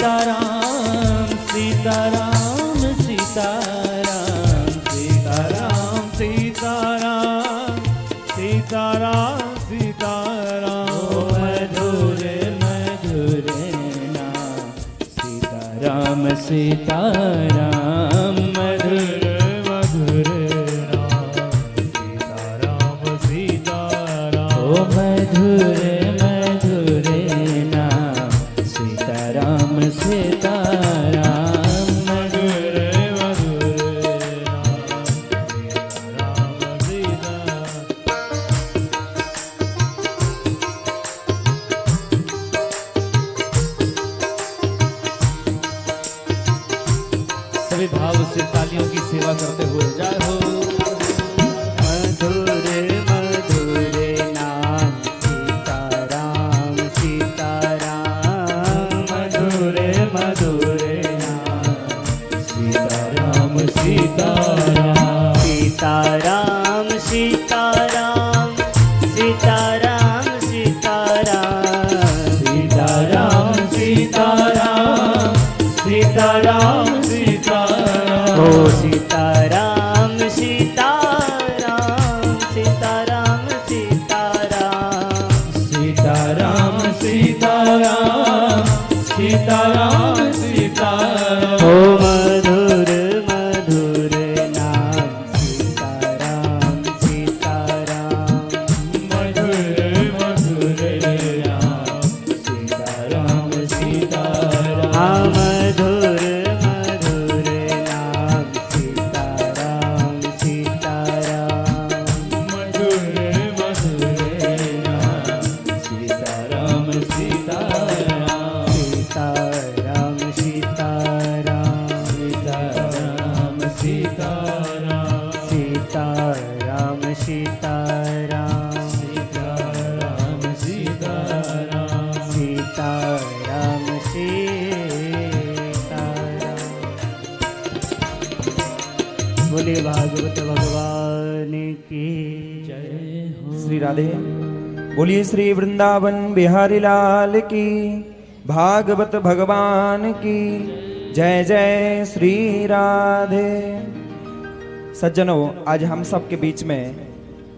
सीताराम सीताराम सीताराम सीताराम सीताराम सीताराम सीताराम मधुर मधुर नाम सीताराम सीताराम मधुर मधुर नाम सीताराम सीताराम ओ मधुर मधुर नाम सीताराम सीताराम मधुर मधुर नाम सीताराम सीताराम। सभी भाव से तालियों की सेवा करते हुए जय हो। मधुर मधुर नाम सीताराम सीताराम मधुर मधुर नाम सीताराम सीताराम सीताराम सीताराम सीताराम सीताराम सीताराम सीताराम सीताराम सीताराम ओ सीताराम सीताराम सीताराम सीताराम सीताराम सीताराम सीताराम सीताराम ओ मधुर मधुर नाम सीताराम सीताराम मधुर मधुर नाम सीताराम सीताराम हाँ मधुर मधुर नाम सीताराम सीताराम मधुर मधुर नाम सीताराम सीताराम सीताराम सीताराम सीताराम सीताराम सीताराम सीताराम सीताराम सीताराम सीताराम सीताराम। बोले भागवत भगवान की जय हो। श्री राधे। बोलिए श्री वृंदावन बिहारी लाल की, भागवत भगवान की जय जय श्री राधे। सज्जनों, आज हम सब के बीच में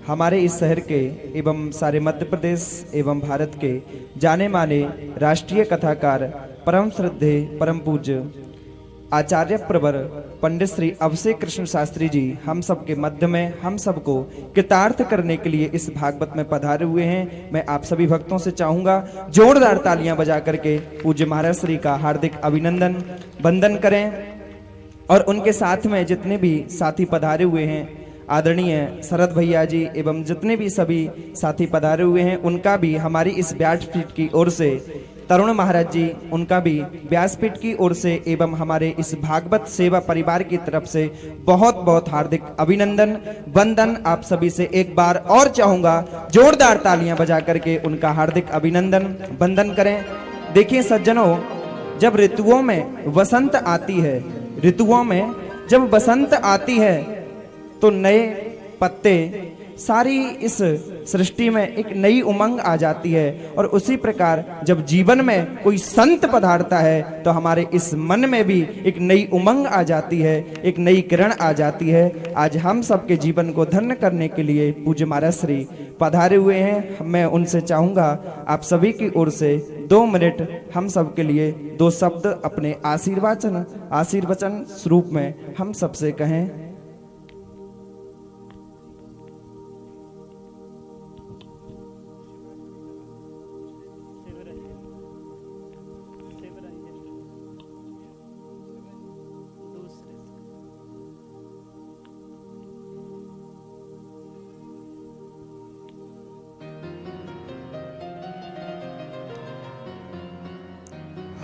हमारे इस शहर के एवं सारे मध्य प्रदेश एवं भारत के जाने माने राष्ट्रीय कथाकार परम श्रद्धे परम पूज्य आचार्य प्रवर पंडित श्री अभिषेक कृष्ण शास्त्री जी हम सब के मध्य में हम सबको कृतार्थ करने के लिए इस भागवत में पधारे हुए हैं। मैं आप सभी भक्तों से चाहूंगा जोरदार तालियां बजा करके पूज्य महाराज श्री का हार्दिक अभिनंदन वंदन करें और उनके साथ में जितने भी साथी पधारे हुए हैं, आदरणीय शरद भैया जी एवं जितने भी सभी साथी पधारे हुए हैं, उनका भी हमारी इस व्यासपीठ की ओर से, तरुण महाराज जी उनका भी व्यासपीठ की ओर से एवं हमारे इस भागवत सेवा परिवार की तरफ से बहुत बहुत हार्दिक अभिनंदन वंदन आप सभी से एक बार और चाहूंगा जोरदार तालियां बजा करके उनका हार्दिक अभिनंदन वंदन करें। देखिए सज्जनों, जब ऋतुओं में वसंत आती है, ऋतुओं में जब बसंत आती है तो नए पत्ते, सारी इस सृष्टि में एक नई उमंग आ जाती है। और उसी प्रकार जब जीवन में कोई संत पधारता है तो हमारे इस मन में भी एक नई उमंग आ जाती है, एक नई किरण आ जाती है। आज हम सबके जीवन को धन्य करने के लिए पूज्य महाराज श्री पधारे हुए हैं। मैं उनसे चाहूंगा आप सभी की ओर से 2 मिनट हम सब के लिए 2 शब्द अपने आशीर्वचन स्वरूप में हम सबसे कहें।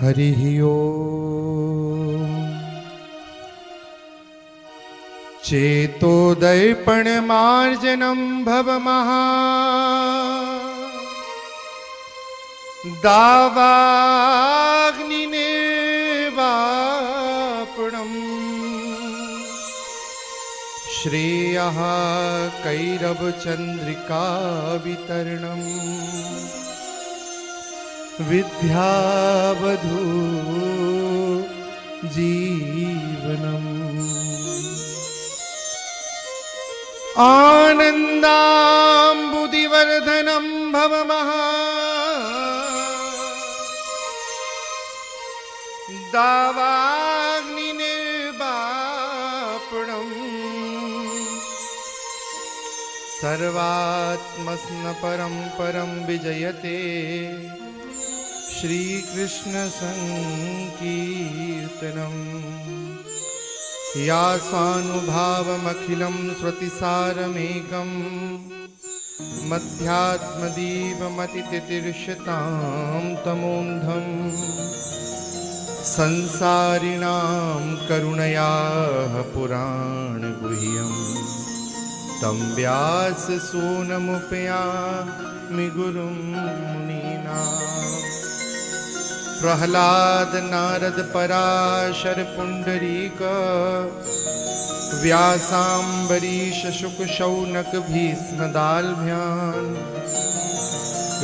हरिः ओम्। चेतोदर्पणमार्जनं भवमहा दावाग्निर्वापणम् श्रेयः कैरवचन्द्रिका वितरणम् विद्यावधू जीवनम् आनन्दाम्बुदिवर्धनं भवमहा दावाग्निर्वापणम् सर्वात्मस्न परं परं विजयते श्रीकृष्ण संकीर्तनम् या स्वानुभावमखिलं श्रुतिसारमेकं मध्यात्मदीपमतितितिर्षतां तमोन्धम् संसारिणां करुणयाः पुराणगुह्यं तं व्याससूनमुपयामि गुरुं मुनीनाम् प्रह्लाद नारद पराशर पुंडरीक व्यासाम्बरीश शुक शौनक भीष्म दाल्भ्यान्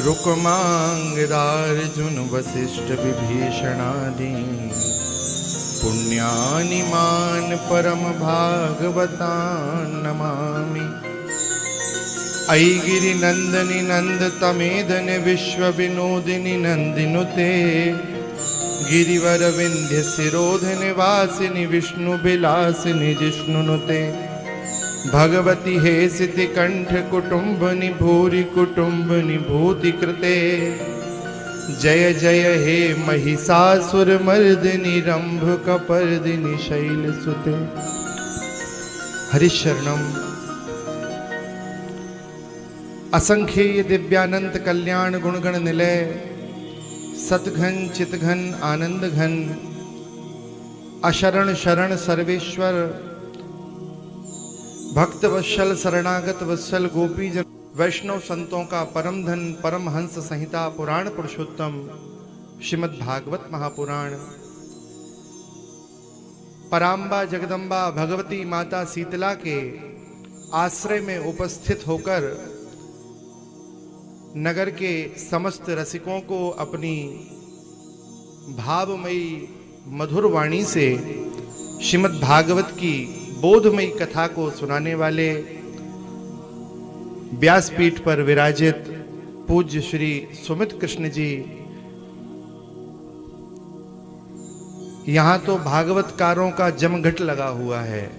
रुक्मांगदार्जुन वसिष्ठ विभीषणादि पुण्यानि मान परम भागवतान् नमामि। ऐगिरि नंदनि नंद तमेदन विश्व विनोदिनि नंदिनुते गिरिवर विंध्य सिरोधनि वासिनि विष्णु विलासिनि जिष्णुनुते भगवती हे सिति कंठ कुटुंबनि भूरि कुटुंबनि भूति कृते जय जय हे महिषासुर मर्दिनि रंभ कपर्दिनि शैलसुते। हरिशरणम असंख्येय दिव्यानंद कल्याण गुणगण निलय सतघन चितघन आनंद घन अशरण शरण सर्वेश्वर भक्त वत्सल शरणागत वत्सल गोपी जन वैष्णव संतों का परम धन परम हंस संहिता पुराण पुरुषोत्तम श्रीमद् भागवत महापुराण पराम्बा जगदम्बा भगवती माता शीतला के आश्रय में उपस्थित होकर नगर के समस्त रसिकों को अपनी भावमयी मधुर वाणी से श्रीमद् भागवत की बोधमयी कथा को सुनाने वाले व्यासपीठ पर विराजित पूज्य श्री सुमित कृष्ण जी, यहाँ तो भागवतकारों का जमघट लगा हुआ है।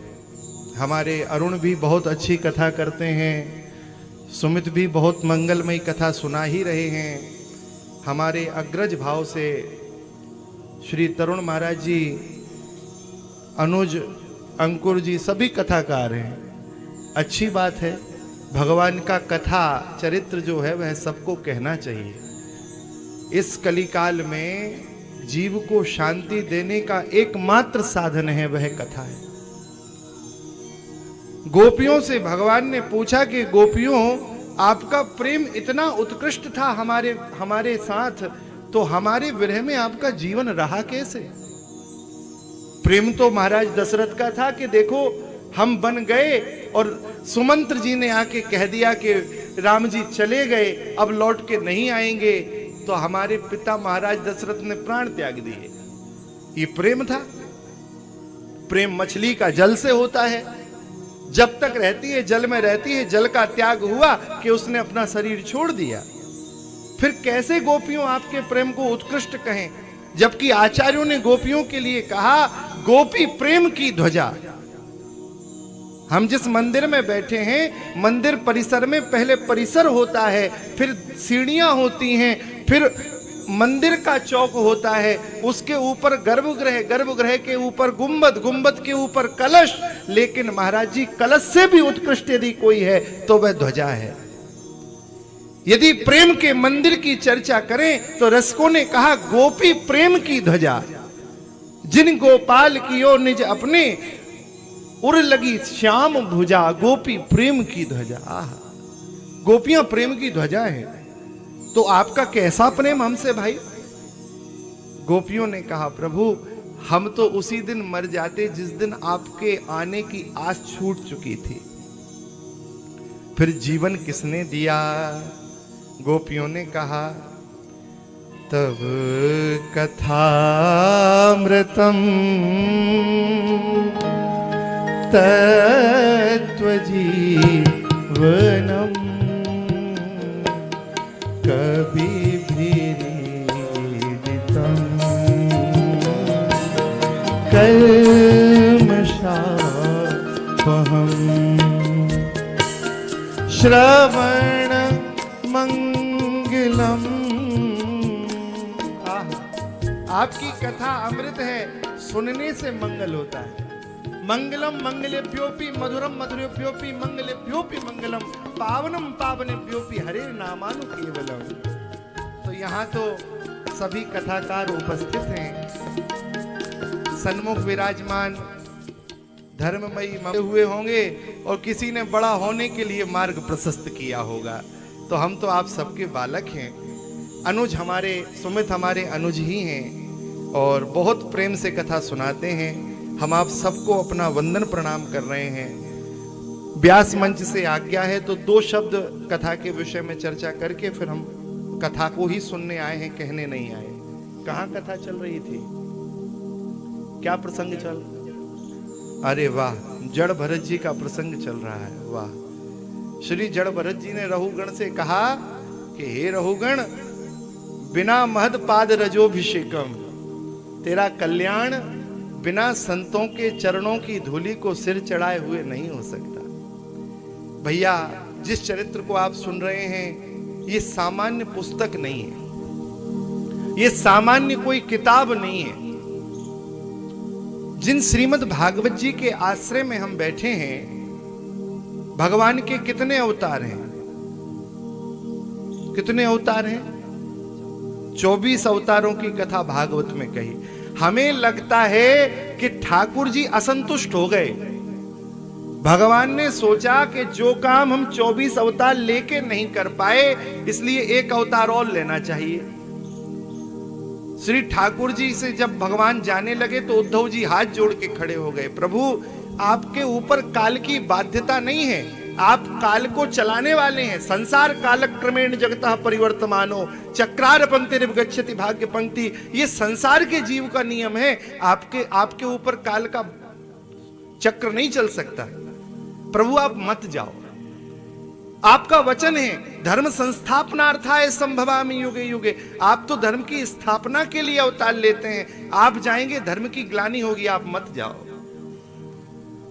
हमारे अरुण भी बहुत अच्छी कथा करते हैं, सुमित भी बहुत मंगलमयी कथा सुना ही रहे हैं। हमारे अग्रज भाव से श्री तरुण महाराज जी, अनुज, अंकुर जी सभी कथाकार हैं। अच्छी बात है, भगवान का कथा चरित्र जो है वह सबको कहना चाहिए। इस कलिकाल में जीव को शांति देने का एकमात्र साधन है वह कथा है। गोपियों से भगवान ने पूछा कि गोपियों, आपका प्रेम इतना उत्कृष्ट था हमारे साथ, तो हमारे विरह में आपका जीवन रहा कैसे? प्रेम तो महाराज दशरथ का था कि देखो हम बन गए और सुमंत्र जी ने आके कह दिया कि राम जी चले गए, अब लौट के नहीं आएंगे, तो हमारे पिता महाराज दशरथ ने प्राण त्याग दिए। ये प्रेम था। प्रेम मछली का जल से होता है, जब तक रहती है जल में रहती है, जल का त्याग हुआ कि उसने अपना शरीर छोड़ दिया। फिर कैसे गोपियों आपके प्रेम को उत्कृष्ट कहें, जबकि आचार्यों ने गोपियों के लिए कहा गोपी प्रेम की ध्वजा। हम जिस मंदिर में बैठे हैं, मंदिर परिसर में पहले परिसर होता है, फिर सीढ़ियां होती हैं, फिर मंदिर का चौक होता है, उसके ऊपर गर्भगृह, गर्भगृह के ऊपर गुंबद, गुंबद के ऊपर कलश। लेकिन महाराज जी कलश से भी उत्कृष्ट यदि कोई है तो वह ध्वजा है। यदि प्रेम के मंदिर की चर्चा करें तो रसिकों ने कहा गोपी प्रेम की ध्वजा, जिन गोपाल कियो निज अपने, उड़ लगी श्याम भुजा, गोपी प्रेम की ध्वजा। आह, गोपियां प्रेम की ध्वजा है। तो आपका कैसा प्रेम हमसे भाई? गोपियों ने कहा प्रभु हम तो उसी दिन मर जाते जिस दिन आपके आने की आस छूट चुकी थी, फिर जीवन किसने दिया? गोपियों ने कहा तब कथामृतम् तत्त्वजीवनम् कविभिरीडितम् कल्मषापहम् श्रवण मंगलम। आपकी कथा अमृत है, सुनने से मंगल होता है। मंगलम मंगलेभ्योपि मधुरम मधुरेभ्योपि मंगलेभ्योपि मंगलम पावनम पावनेभ्योपि हरे नामानु केवलम। तो यहाँ तो सभी कथाकार उपस्थित हैं, सन्मुख विराजमान धर्ममयी हुए होंगे और किसी ने बड़ा होने के लिए मार्ग प्रशस्त किया होगा। तो हम तो आप सबके बालक हैं, अनुज हमारे, सुमित हमारे अनुज ही हैं और बहुत प्रेम से कथा सुनाते हैं। हम आप सबको अपना वंदन प्रणाम कर रहे हैं। व्यास मंच से आज्ञा है तो 2 शब्द कथा के विषय में चर्चा करके फिर हम कथा को ही सुनने आए हैं, कहने नहीं आए। कहाँ कथा चल रही थी, क्या प्रसंग चल? अरे वाह, जड़ भरत जी का प्रसंग चल रहा है। वाह, श्री जड़ भरत जी ने रहुगण से कहा कि हे रहुगण, बिना महद पाद रजोभिषेकम, तेरा कल्याण बिना संतों के चरणों की धूलि को सिर चढ़ाए हुए नहीं हो सकता। भैया, जिस चरित्र को आप सुन रहे हैं ये सामान्य पुस्तक नहीं है, ये सामान्य कोई किताब नहीं है। जिन श्रीमद् भागवत जी के आश्रय में हम बैठे हैं, भगवान के कितने अवतार हैं? कितने अवतार हैं? 24 अवतारों की कथा भागवत में कही। हमें लगता है कि ठाकुर जी असंतुष्ट हो गए। भगवान ने सोचा कि जो काम हम 24 अवतार लेके नहीं कर पाए, इसलिए एक अवतार और लेना चाहिए। श्री ठाकुर जी से जब भगवान जाने लगे तो उद्धव जी हाथ जोड़ के खड़े हो गए। प्रभु, आपके ऊपर काल की बाध्यता नहीं है, आप काल को चलाने वाले हैं। संसार काल क्रमेण जगतः परिवर्तमानो चक्रार पंक्तिरिव गच्छति भाग्य पंक्ति, ये संसार के जीव का नियम है। आपके ऊपर काल का चक्र नहीं चल सकता। प्रभु आप मत जाओ, आपका वचन है धर्म संस्थापनार्थाय संभवामि युगे युगे। आप तो धर्म की स्थापना के लिए अवतार लेते हैं, आप जाएंगे धर्म की ग्लानि होगी, आप मत जाओ।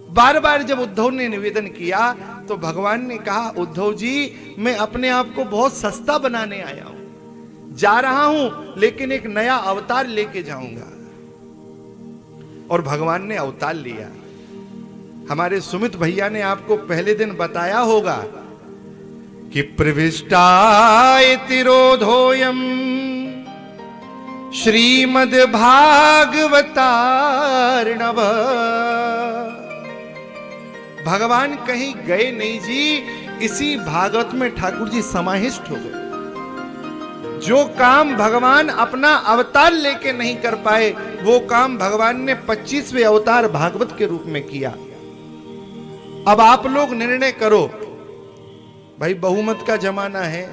बार बार जब उद्धव ने निवेदन किया तो भगवान ने कहा, उद्धव जी मैं अपने आप को बहुत सस्ता बनाने आया हूं, जा रहा हूं लेकिन एक नया अवतार लेके जाऊंगा। और भगवान ने अवतार लिया। हमारे सुमित भैया ने आपको पहले दिन बताया होगा कि प्रविष्टाय तिरोधोयम श्रीमद् भागवतार्णव। भगवान कहीं गए नहीं जी, इसी भागवत में ठाकुर जी समाहिष्ट हो गए। जो काम भगवान अपना अवतार लेके नहीं कर पाए, वो काम भगवान ने 25वें अवतार भागवत के रूप में किया। अब आप लोग निर्णय करो भाई, बहुमत का जमाना है,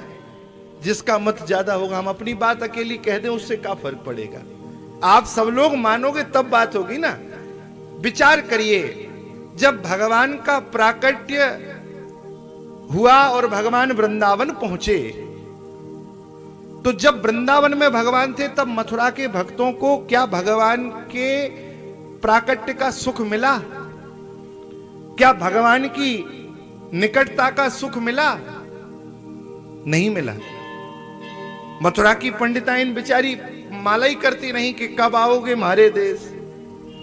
जिसका मत ज्यादा होगा, हम अपनी बात अकेली कह दें उससे क्या फर्क पड़ेगा। आप सब लोग मानोगे तब बात होगी ना। विचार करिए, जब भगवान का प्राकट्य हुआ और भगवान वृंदावन पहुंचे, तो जब वृंदावन में भगवान थे तब मथुरा के भक्तों को क्या भगवान के प्राकट्य का सुख मिला? क्या भगवान की निकटता का सुख मिला? नहीं मिला। मथुरा की पंडिताइन बेचारी माला ही करती नहीं कि कब आओगे हमारे देश।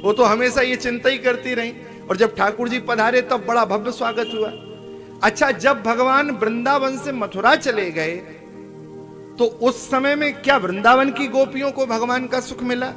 वो तो हमेशा ये चिंता ही करती रही। और जब ठाकुर जी पधारे तब बड़ा भव्य स्वागत हुआ। अच्छा, जब भगवान वृंदावन से मथुरा चले गए तो उस समय में क्या वृंदावन की गोपियों को भगवान का सुख मिला?